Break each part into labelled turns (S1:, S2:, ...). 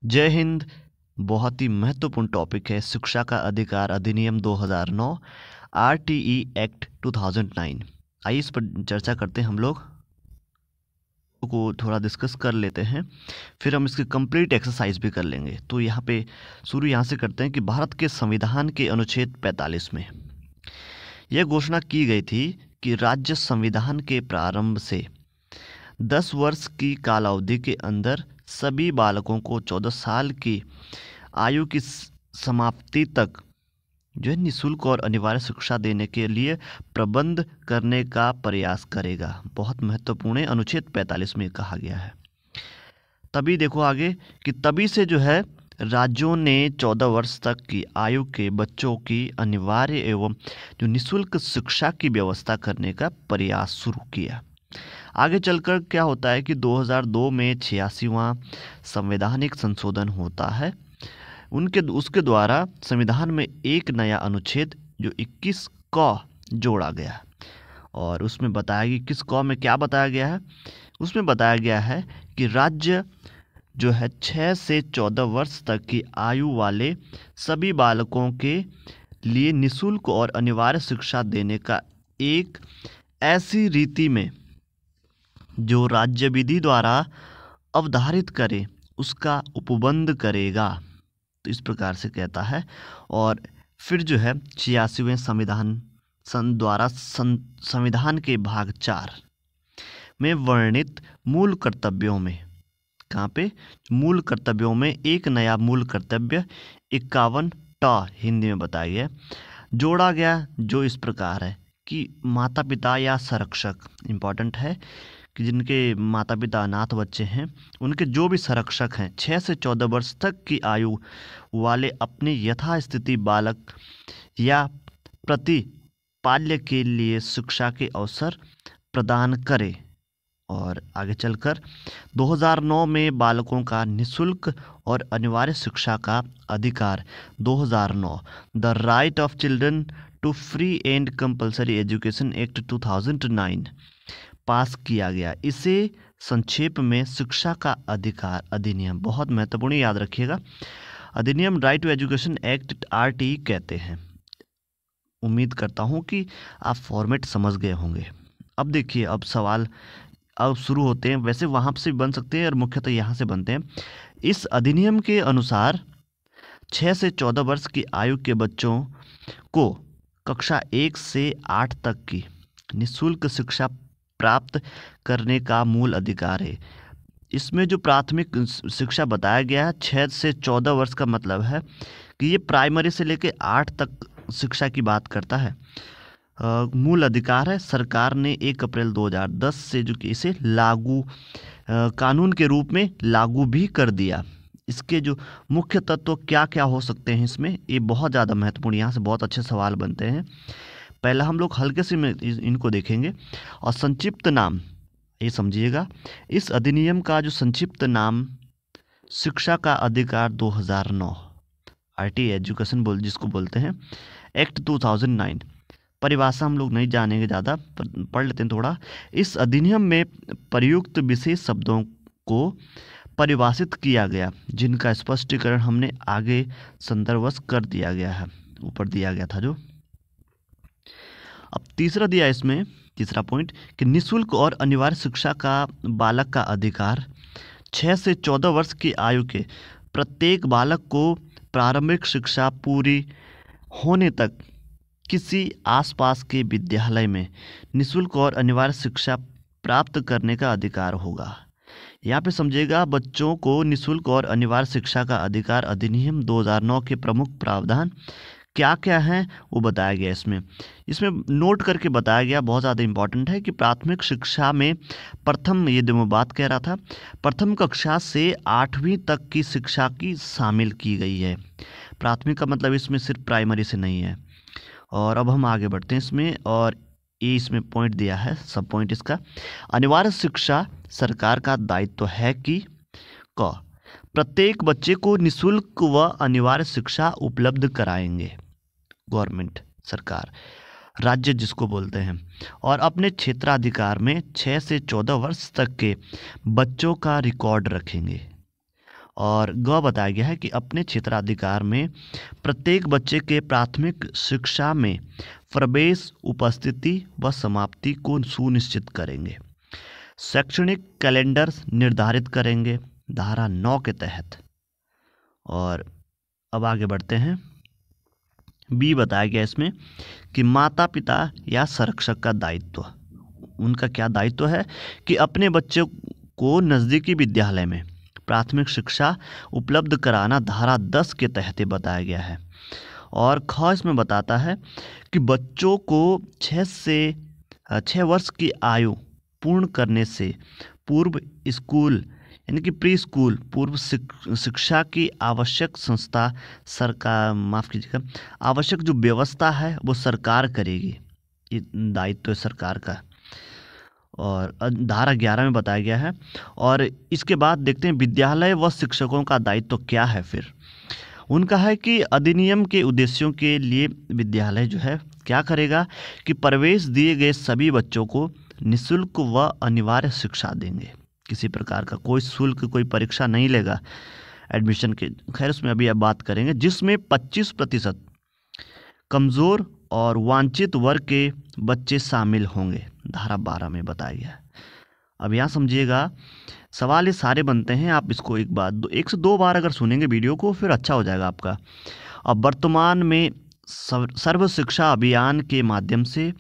S1: जय हिंद। बहुत ही महत्वपूर्ण टॉपिक है शिक्षा का अधिकार अधिनियम 2009 आरटीई एक्ट 2009। आइए इस पर चर्चा करते हैं। हम लोग को थोड़ा डिस्कस कर लेते हैं, फिर हम इसकी कंप्लीट एक्सरसाइज भी कर लेंगे। तो यहाँ पे शुरू यहाँ से करते हैं कि भारत के संविधान के अनुच्छेद 45 में यह घोषणा की गई थी कि राज्य संविधान के प्रारंभ से 10 वर्ष की कालावधि के अंदर सभी बालकों को 14 साल की आयु की समाप्ति तक जो है निःशुल्क और अनिवार्य शिक्षा देने के लिए प्रबंध करने का प्रयास करेगा। बहुत महत्वपूर्ण है, अनुच्छेद 45 में कहा गया है। तभी देखो आगे कि तभी से जो है राज्यों ने 14 वर्ष तक की आयु के बच्चों की अनिवार्य एवं जो निःशुल्क शिक्षा की व्यवस्था करने का प्रयास शुरू किया। आगे चलकर क्या होता है कि 2002 में 86वां संवैधानिक संशोधन होता है। उसके द्वारा संविधान में एक नया अनुच्छेद जो 21 क जोड़ा गया और उसमें बताया गया 21 क में क्या बताया गया है। उसमें बताया गया है कि राज्य जो है 6 से 14 वर्ष तक की आयु वाले सभी बालकों के लिए निःशुल्क और अनिवार्य शिक्षा देने का एक ऐसी रीति में जो राज्य विधि द्वारा अवधारित करे उसका उपबंध करेगा। तो इस प्रकार से कहता है। और फिर जो है 86वें संविधान द्वारा संविधान के भाग 4 में वर्णित मूल कर्तव्यों में कहाँ पे मूल कर्तव्यों में एक नया मूल कर्तव्य 51 हिंदी में बताया गया जोड़ा गया, जो इस प्रकार है कि माता पिता या संरक्षक, इम्पॉर्टेंट है कि जिनके माता पिता अनाथ बच्चे हैं उनके जो भी संरक्षक हैं 6 से 14 वर्ष तक की आयु वाले अपने यथास्थिति बालक या प्रतिपाल्य के लिए शिक्षा के अवसर प्रदान करें। और आगे चलकर 2009 में बालकों का निःशुल्क और अनिवार्य शिक्षा का अधिकार 2009 the right of children to free and compulsory education act 2009 pass किया गया। इसे संक्षेप में शिक्षा का अधिकार अधिनियम, बहुत महत्वपूर्ण, याद रखिएगा, अधिनियम right to education act RTE कहते हैं। उम्मीद करता हूं कि आप फॉर्मेट समझ गए होंगे। अब देखिए, अब सवाल अब शुरू होते हैं। वैसे वहां से बन सकते हैं और मुख्यतः यहाँ से बनते हैं। इस अधिनियम के अनुसार 6 से 14 वर्ष की आयु के बच्चों को कक्षा 1 से 8 तक की निःशुल्क शिक्षा प्राप्त करने का मूल अधिकार है। इसमें जो प्राथमिक शिक्षा बताया गया है 6 से 14 वर्ष का मतलब है कि ये प्राइमरी से लेकर 8 तक शिक्षा की बात करता है। मूल अधिकार है। सरकार ने 1 अप्रैल 2010 से जो कि इसे लागू कानून के रूप में लागू भी कर दिया। इसके जो मुख्य तत्व क्या क्या हो सकते हैं इसमें, ये बहुत ज़्यादा महत्वपूर्ण, यहाँ से बहुत अच्छे सवाल बनते हैं। पहला हम लोग हल्के से इनको देखेंगे और संक्षिप्त नाम ये समझिएगा। इस अधिनियम का जो संक्षिप्त नाम शिक्षा का अधिकार 2009 आरटी एजुकेशन जिसको बोलते हैं एक्ट 2009। परिभाषा हम लोग नहीं जानेंगे, ज़्यादा पढ़ लेते हैं थोड़ा। इस अधिनियम में प्रयुक्त विशेष शब्दों को परिभाषित किया गया जिनका स्पष्टीकरण हमने आगे संदर्भवश कर दिया गया है, ऊपर दिया गया था जो। अब तीसरा दिया इसमें, तीसरा पॉइंट कि निःशुल्क और अनिवार्य शिक्षा का बालक का अधिकार 6 से 14 वर्ष की आयु के प्रत्येक बालक को प्रारंभिक शिक्षा पूरी होने तक किसी आसपास के विद्यालय में निःशुल्क और अनिवार्य शिक्षा प्राप्त करने का अधिकार होगा। यहाँ पे समझिएगा, बच्चों को निःशुल्क और अनिवार्य शिक्षा का अधिकार अधिनियम 2009 के प्रमुख प्रावधान क्या क्या हैं वो बताया गया। इसमें नोट करके बताया गया, बहुत ज़्यादा इम्पॉर्टेंट है कि प्राथमिक शिक्षा में प्रथम, ये जो मैं बात कह रहा था, प्रथम कक्षा से 8वीं तक की शिक्षा की शामिल की गई है। प्राथमिक का मतलब इसमें सिर्फ प्राइमरी से नहीं है। और अब हम आगे बढ़ते हैं इसमें, और ये इसमें पॉइंट दिया है, सब पॉइंट इसका। अनिवार्य शिक्षा सरकार का दायित्व है कि क प्रत्येक बच्चे को निःशुल्क व अनिवार्य शिक्षा उपलब्ध कराएंगे गवर्नमेंट, सरकार, राज्य जिसको बोलते हैं, और अपने क्षेत्राधिकार में 6 से 14 वर्ष तक के बच्चों का रिकॉर्ड रखेंगे। और ग बताया गया है कि अपने क्षेत्राधिकार में प्रत्येक बच्चे के प्राथमिक शिक्षा में प्रवेश, उपस्थिति व समाप्ति को सुनिश्चित करेंगे। शैक्षणिक कैलेंडर निर्धारित करेंगे धारा 9 के तहत। और अब आगे बढ़ते हैं। बी बताया गया इसमें कि माता पिता या संरक्षक का दायित्व, उनका क्या दायित्व है कि अपने बच्चे को नज़दीकी विद्यालय में प्राथमिक शिक्षा उपलब्ध कराना धारा 10 के तहत बताया गया है। और ख इसमें बताता है कि बच्चों को 6 वर्ष की आयु पूर्ण करने से पूर्व स्कूल यानी कि प्री स्कूल पूर्व शिक्षा की आवश्यक संस्था सरकार आवश्यक जो व्यवस्था है वो सरकार करेगी, ये दायित्व है सरकार का। और धारा 11 में बताया गया है। और इसके बाद देखते हैं विद्यालय व शिक्षकों का दायित्व क्या है। फिर उनका है कि अधिनियम के उद्देश्यों के लिए विद्यालय जो है क्या करेगा कि प्रवेश दिए गए सभी बच्चों को निःशुल्क व अनिवार्य शिक्षा देंगे। किसी प्रकार का कोई शुल्क, कोई परीक्षा नहीं लेगा एडमिशन के, खैर उसमें अभी अब बात करेंगे। जिसमें 25% कमज़ोर और वांछित वर्ग के बच्चे शामिल होंगे, धारा 12 में बताया गया है। अब यहाँ समझिएगा, सवाल ये सारे बनते हैं, आप इसको एक से दो बार अगर सुनेंगे वीडियो को फिर अच्छा हो जाएगा आपका। अब वर्तमान में सर्व शिक्षा अभियान के माध्यम से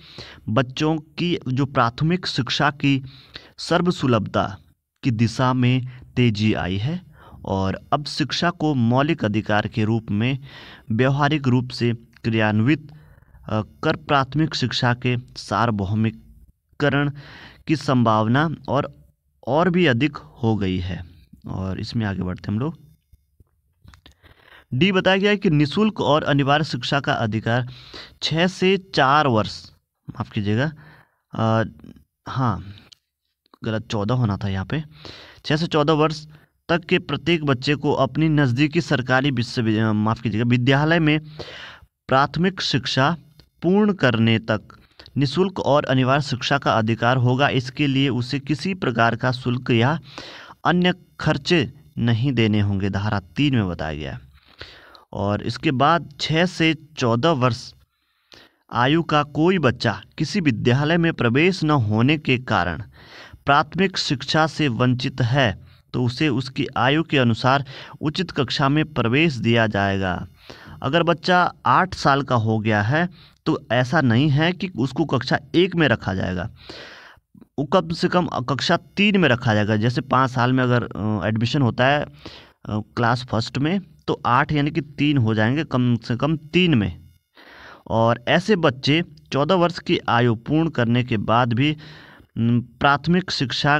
S1: बच्चों की जो प्राथमिक शिक्षा की सर्वसुलभता की दिशा में तेजी आई है और अब शिक्षा को मौलिक अधिकार के रूप में व्यवहारिक रूप से क्रियान्वित कर प्राथमिक शिक्षा के सार्वभौमिकरण की संभावना और भी अधिक हो गई है। और इसमें आगे बढ़ते हम लोग। डी बताया गया है कि निःशुल्क और अनिवार्य शिक्षा का अधिकार 6 से 4 वर्ष, माफ़ कीजिएगा, हाँ गलत 14 होना था यहाँ पे, 6 से 14 वर्ष तक के प्रत्येक बच्चे को अपनी नज़दीकी सरकारी विद्यालय में प्राथमिक शिक्षा पूर्ण करने तक निःशुल्क और अनिवार्य शिक्षा का अधिकार होगा। इसके लिए उसे किसी प्रकार का शुल्क या अन्य खर्चे नहीं देने होंगे, धारा 3 में बताया गया है। और इसके बाद 6 से 14 वर्ष आयु का कोई बच्चा किसी विद्यालय में प्रवेश न होने के कारण प्राथमिक शिक्षा से वंचित है तो उसे उसकी आयु के अनुसार उचित कक्षा में प्रवेश दिया जाएगा। अगर बच्चा 8 साल का हो गया है तो ऐसा नहीं है कि उसको कक्षा 1 में रखा जाएगा, वो कम से कम कक्षा 3 में रखा जाएगा। जैसे 5 साल में अगर एडमिशन होता है क्लास फर्स्ट में तो 8 यानी कि 3 हो जाएंगे, कम से कम 3 में। और ऐसे बच्चे 14 वर्ष की आयु पूर्ण करने के बाद भी प्राथमिक शिक्षा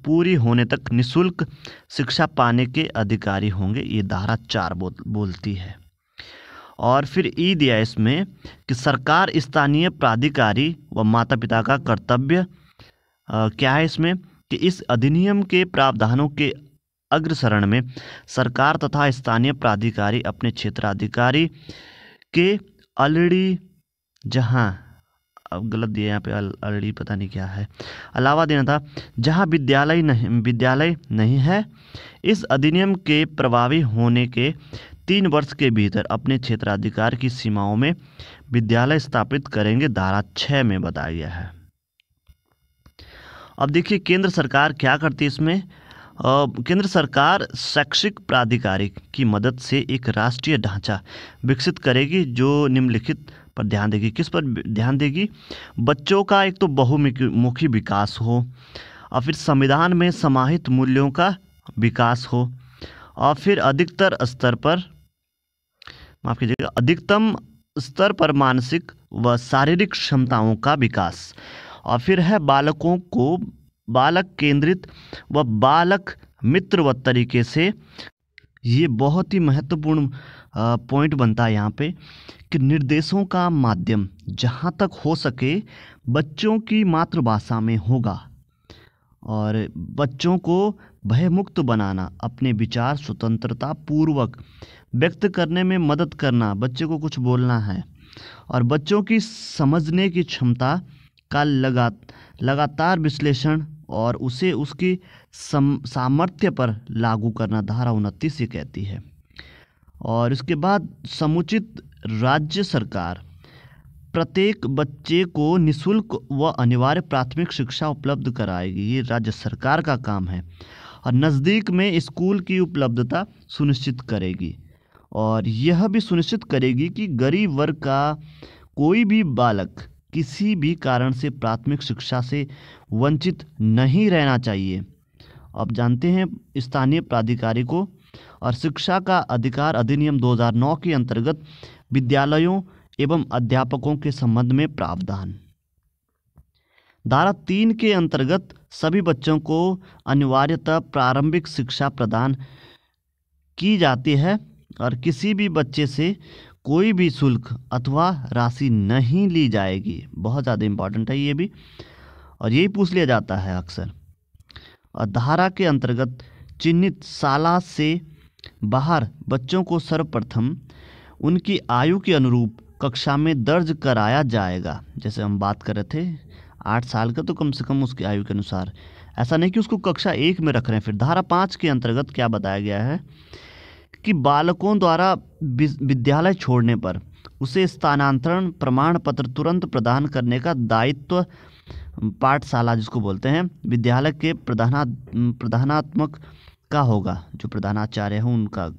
S1: पूरी होने तक निःशुल्क शिक्षा पाने के अधिकारी होंगे, ये धारा 4 बोलती है। और फिर ई दिया इसमें कि सरकार स्थानीय प्राधिकारी व माता पिता का कर्तव्य क्या है इसमें कि इस अधिनियम के प्रावधानों के अग्रसरण में सरकार तथा स्थानीय प्राधिकारी अपने क्षेत्राधिकारी के ऑलरेडी, जहाँ अब गलत दिया यहाँ पे ऑलरेडी पता नहीं क्या है, अलावा देना था, जहाँ विद्यालय नहीं है, इस अधिनियम के प्रभावी होने के 3 वर्ष के भीतर अपने क्षेत्राधिकार की सीमाओं में विद्यालय स्थापित करेंगे, धारा 6 में बताया गया है। अब देखिए केंद्र सरकार क्या करती है इसमें। केंद्र सरकार शैक्षिक प्राधिकारी की मदद से एक राष्ट्रीय ढांचा विकसित करेगी जो निम्नलिखित पर ध्यान देगी। किस पर ध्यान देगी? बच्चों का एक तो बहुमुखी विकास हो, और फिर संविधान में समाहित मूल्यों का विकास हो, और फिर अधिकतम स्तर पर मानसिक व शारीरिक क्षमताओं का विकास, और फिर है बालकों को बालक केंद्रित व बालक मित्रवत तरीके से। ये बहुत ही महत्वपूर्ण पॉइंट बनता है यहाँ पे कि निर्देशों का माध्यम जहाँ तक हो सके बच्चों की मातृभाषा में होगा, और बच्चों को भयमुक्त बनाना, अपने विचार स्वतंत्रता पूर्वक व्यक्त करने में मदद करना, बच्चे को कुछ बोलना है, और बच्चों की समझने की क्षमता का लगातार विश्लेषण और उसे उसकी सामर्थ्य पर लागू करना, धारा 29 ये कहती है। और इसके बाद समुचित राज्य सरकार प्रत्येक बच्चे को निःशुल्क व अनिवार्य प्राथमिक शिक्षा उपलब्ध कराएगी, ये राज्य सरकार का काम है। और नज़दीक में स्कूल की उपलब्धता सुनिश्चित करेगी और यह भी सुनिश्चित करेगी कि गरीब वर्ग का कोई भी बालक किसी भी कारण से प्राथमिक शिक्षा से वंचित नहीं रहना चाहिए। अब जानते हैं स्थानीय प्राधिकारी को और शिक्षा का अधिकार अधिनियम 2009 के अंतर्गत विद्यालयों एवं अध्यापकों के संबंध में प्रावधान। धारा 3 के अंतर्गत सभी बच्चों को अनिवार्यतः प्रारंभिक शिक्षा प्रदान की जाती है और किसी भी बच्चे से कोई भी शुल्क अथवा राशि नहीं ली जाएगी। बहुत ज़्यादा इम्पॉर्टेंट है ये भी, और यही पूछ लिया जाता है अक्सर। और धारा के अंतर्गत चिन्हित शाला से बाहर बच्चों को सर्वप्रथम उनकी आयु के अनुरूप कक्षा में दर्ज कराया जाएगा। जैसे हम बात कर रहे थे 8 साल का, तो कम से कम उसकी आयु के अनुसार, ऐसा नहीं कि उसको कक्षा 1 में रख रहे हैं। फिर धारा 5 के अंतर्गत क्या बताया गया है कि बालकों द्वारा विद्यालय छोड़ने पर उसे स्थानांतरण प्रमाण पत्र तुरंत प्रदान करने का दायित्व पाठशाला जिसको बोलते हैं विद्यालय के प्रधानात्मक का होगा, जो प्रधानाचार्य हैं उनका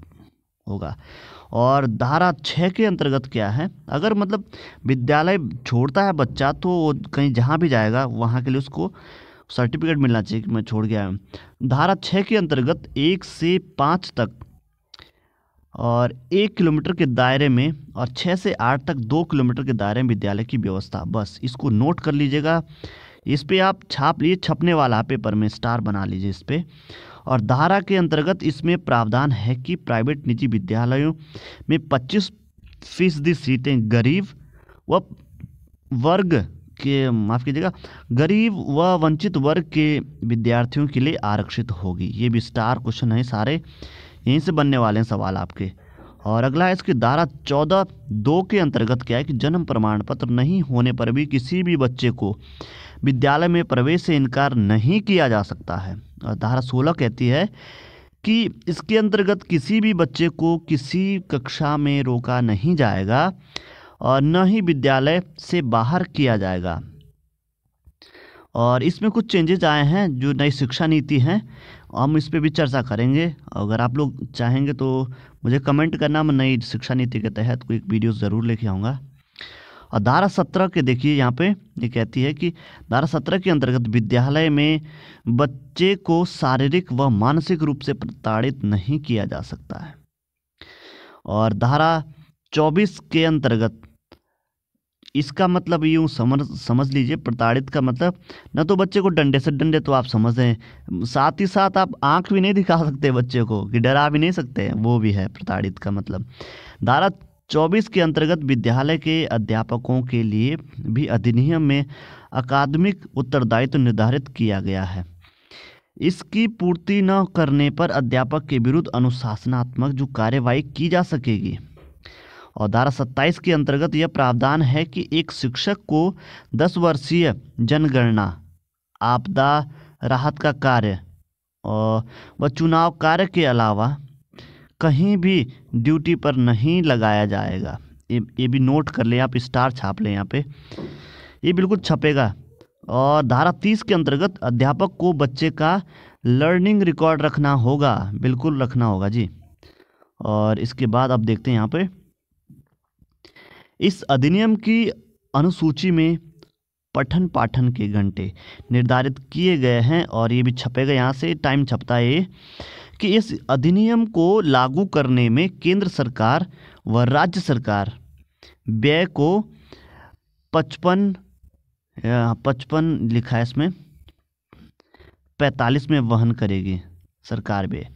S1: होगा। और धारा 6 के अंतर्गत क्या है, अगर मतलब विद्यालय छोड़ता है बच्चा तो वो कहीं जहाँ भी जाएगा वहाँ के लिए उसको सर्टिफिकेट मिलना चाहिए कि मैं छोड़ गया हूँ। धारा 6 के अंतर्गत 1 से 5 तक और 1 किलोमीटर के दायरे में और 6 से 8 तक 2 किलोमीटर के दायरे में विद्यालय की व्यवस्था। बस इसको नोट कर लीजिएगा, इस पे आप छाप लीजिए, छपने वाला पेपर में स्टार बना लीजिए इस पे। और धारा के अंतर्गत इसमें प्रावधान है कि प्राइवेट निजी विद्यालयों में 25% सीटें गरीब व वर्ग के गरीब व वंचित वर्ग के विद्यार्थियों के लिए आरक्षित होगी। ये भी स्टार क्वेश्चन है, सारे यहीं से बनने वाले हैं सवाल आपके। और अगला है इसकी धारा 14(2) के अंतर्गत क्या है कि जन्म प्रमाण पत्र नहीं होने पर भी किसी भी बच्चे को विद्यालय में प्रवेश से इनकार नहीं किया जा सकता है। और धारा 16 कहती है कि इसके अंतर्गत किसी भी बच्चे को किसी कक्षा में रोका नहीं जाएगा और न ही विद्यालय से बाहर किया जाएगा। और इसमें कुछ चेंजेस आए हैं जो नई शिक्षा नीति हैं, हम इस पे भी चर्चा करेंगे। अगर आप लोग चाहेंगे तो मुझे कमेंट करना, मैं नई शिक्षा नीति के तहत कोई वीडियो ज़रूर लेके आऊँगा। और धारा 17 के देखिए यहाँ पे ये कहती है कि धारा 17 के अंतर्गत विद्यालय में बच्चे को शारीरिक व मानसिक रूप से प्रताड़ित नहीं किया जा सकता है। और धारा 24 के अंतर्गत इसका मतलब यूँ समझ लीजिए, प्रताड़ित का मतलब न तो बच्चे को डंडे से, डंडे तो आप समझ रहे हैं, साथ ही साथ आप आंख भी नहीं दिखा सकते बच्चे को, कि डरा भी नहीं सकते, वो भी है प्रताड़ित का मतलब। धारा 24 के अंतर्गत विद्यालय के अध्यापकों के लिए भी अधिनियम में अकादमिक उत्तरदायित्व निर्धारित किया गया है। इसकी पूर्ति न करने पर अध्यापक के विरुद्ध अनुशासनात्मक जो कार्यवाही की जा सकेगी। और धारा 27 के अंतर्गत यह प्रावधान है कि एक शिक्षक को 10 वर्षीय जनगणना, आपदा राहत का कार्य व चुनाव कार्य के अलावा कहीं भी ड्यूटी पर नहीं लगाया जाएगा। ये भी नोट कर लें आप, स्टार छाप लें यहाँ पे, ये बिल्कुल छपेगा। और धारा 30 के अंतर्गत अध्यापक को बच्चे का लर्निंग रिकॉर्ड रखना होगा, बिल्कुल रखना होगा जी। और इसके बाद अब देखते हैं यहाँ पे इस अधिनियम की अनुसूची में पठन पाठन के घंटे निर्धारित किए गए हैं और ये भी छपेगा, यहाँ से टाइम छपता है ये, कि इस अधिनियम को लागू करने में केंद्र सरकार व राज्य सरकार व्यय को 55 लिखा है इसमें, 45 में वहन करेगी सरकार व्यय।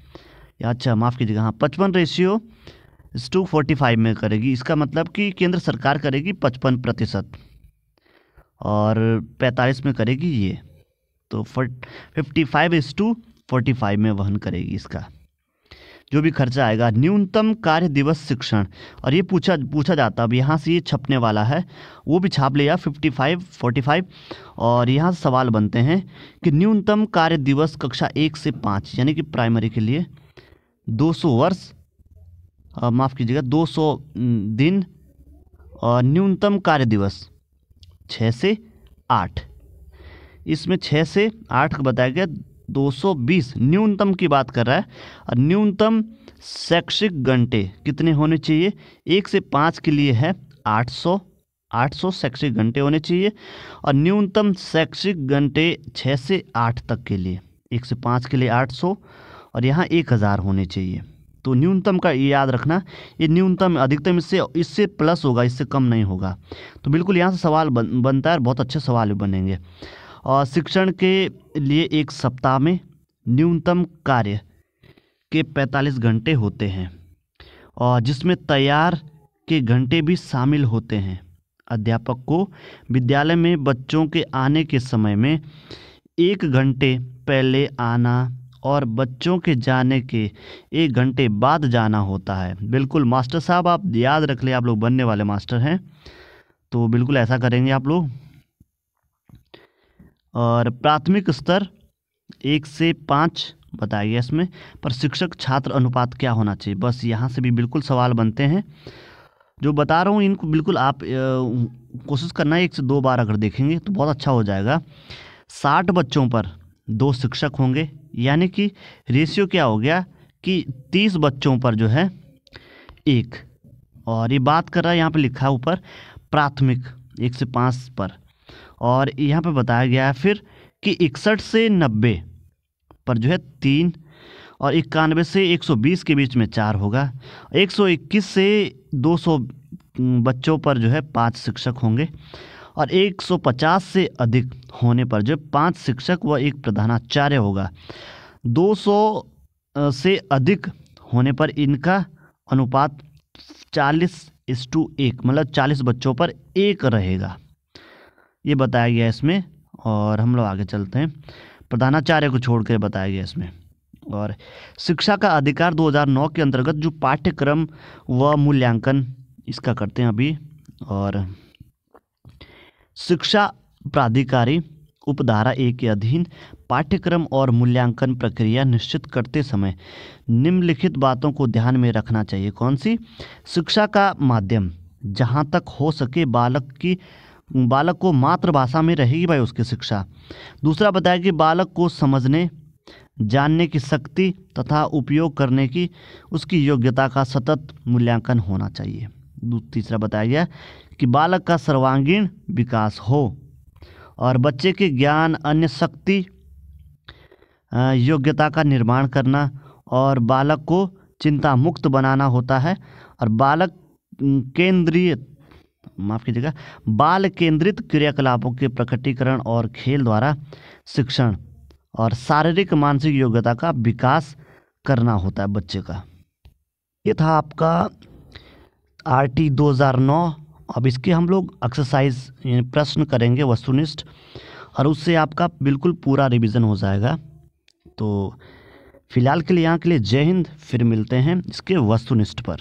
S1: अच्छा माफ़ कीजिएगा, हाँ 55:45 में करेगी। इसका मतलब कि केंद्र सरकार करेगी 55% और 45 में करेगी ये, तो 55:45 में वहन करेगी इसका, जो भी खर्चा आएगा। न्यूनतम कार्य दिवस शिक्षण, और ये पूछा जाता, अब यहाँ से ये छपने वाला है, वो भी छाप लिया 55 45। और यहाँ से सवाल बनते हैं कि न्यूनतम कार्य दिवस कक्षा 1 से 5 यानी कि प्राइमरी के लिए 200 वर्ष, माफ़ कीजिएगा 200 दिन, और न्यूनतम कार्य दिवस 6 से 8। इसमें 6 से 8 का बताया गया 220 न्यूनतम की बात कर रहा है। और न्यूनतम शैक्षिक घंटे कितने होने चाहिए? 1 से 5 के लिए है 800 शैक्षिक घंटे होने चाहिए। और न्यूनतम शैक्षिक घंटे 6 से 8 तक के लिए, 1 से 5 के लिए 800 और यहाँ 1000 होने चाहिए। तो न्यूनतम का ये याद रखना, ये न्यूनतम, अधिकतम इससे प्लस होगा, इससे कम नहीं होगा। तो बिल्कुल यहाँ से सवाल बनता है, बहुत अच्छे सवाल भी बनेंगे। और शिक्षण के लिए एक सप्ताह में न्यूनतम कार्य के 45 घंटे होते हैं, और जिसमें तैयार के घंटे भी शामिल होते हैं। अध्यापक को विद्यालय में बच्चों के आने के समय में 1 घंटे पहले आना और बच्चों के जाने के 1 घंटे बाद जाना होता है। बिल्कुल मास्टर साहब, आप याद रख ले, आप लोग बनने वाले मास्टर हैं, तो बिल्कुल ऐसा करेंगे आप लोग। और प्राथमिक स्तर 1 से 5 बताया गया इसमें, पर शिक्षक छात्र अनुपात क्या होना चाहिए? बस यहाँ से भी बिल्कुल सवाल बनते हैं। जो बता रहा हूँ इनको बिल्कुल आप कोशिश करना है, 1 से 2 बार अगर देखेंगे तो बहुत अच्छा हो जाएगा। 60 बच्चों पर 2 शिक्षक होंगे, यानी कि रेशियो क्या हो गया कि 30 बच्चों पर जो है 1। और ये बात कर रहा है, यहाँ पे लिखा है ऊपर प्राथमिक 1 से 5 पर। और यहाँ पे बताया गया है फिर कि 61 से 90 पर जो है 3, और 91 से 120 के बीच में 4 होगा। 121 से 200 बच्चों पर जो है 5 शिक्षक होंगे, और 150 से अधिक होने पर जो 5 शिक्षक व 1 प्रधानाचार्य होगा। 200 से अधिक होने पर इनका अनुपात 40:1, मतलब 40 बच्चों पर 1 रहेगा, ये बताया गया इसमें। और हम लोग आगे चलते हैं, प्रधानाचार्य को छोड़कर बताया गया इसमें। और शिक्षा का अधिकार 2009 के अंतर्गत जो पाठ्यक्रम व मूल्यांकन इसका करते हैं अभी। और शिक्षा प्राधिकारी उपधारा 1 के अधीन पाठ्यक्रम और मूल्यांकन प्रक्रिया निश्चित करते समय निम्नलिखित बातों को ध्यान में रखना चाहिए। कौन सी? शिक्षा का माध्यम जहाँ तक हो सके बालक को मातृभाषा में रहेगी भाई उसकी शिक्षा। दूसरा बताया कि बालक को समझने जानने की शक्ति तथा उपयोग करने की उसकी योग्यता का सतत मूल्यांकन होना चाहिए। तीसरा बताया गया कि बालक का सर्वांगीण विकास हो, और बच्चे के ज्ञान अन्य शक्ति योग्यता का निर्माण करना, और बालक को चिंता मुक्त बनाना होता है। और बाल केंद्रित क्रियाकलापों के प्रकटीकरण और खेल द्वारा शिक्षण और शारीरिक मानसिक योग्यता का विकास करना होता है बच्चे का। ये था आपका RT 2009। अब इसके हम लोग एक्सरसाइज प्रश्न करेंगे वस्तुनिष्ठ, और उससे आपका बिल्कुल पूरा रिवीजन हो जाएगा। तो फिलहाल के लिए यहाँ के लिए जय हिंद, फिर मिलते हैं इसके वस्तुनिष्ठ पर।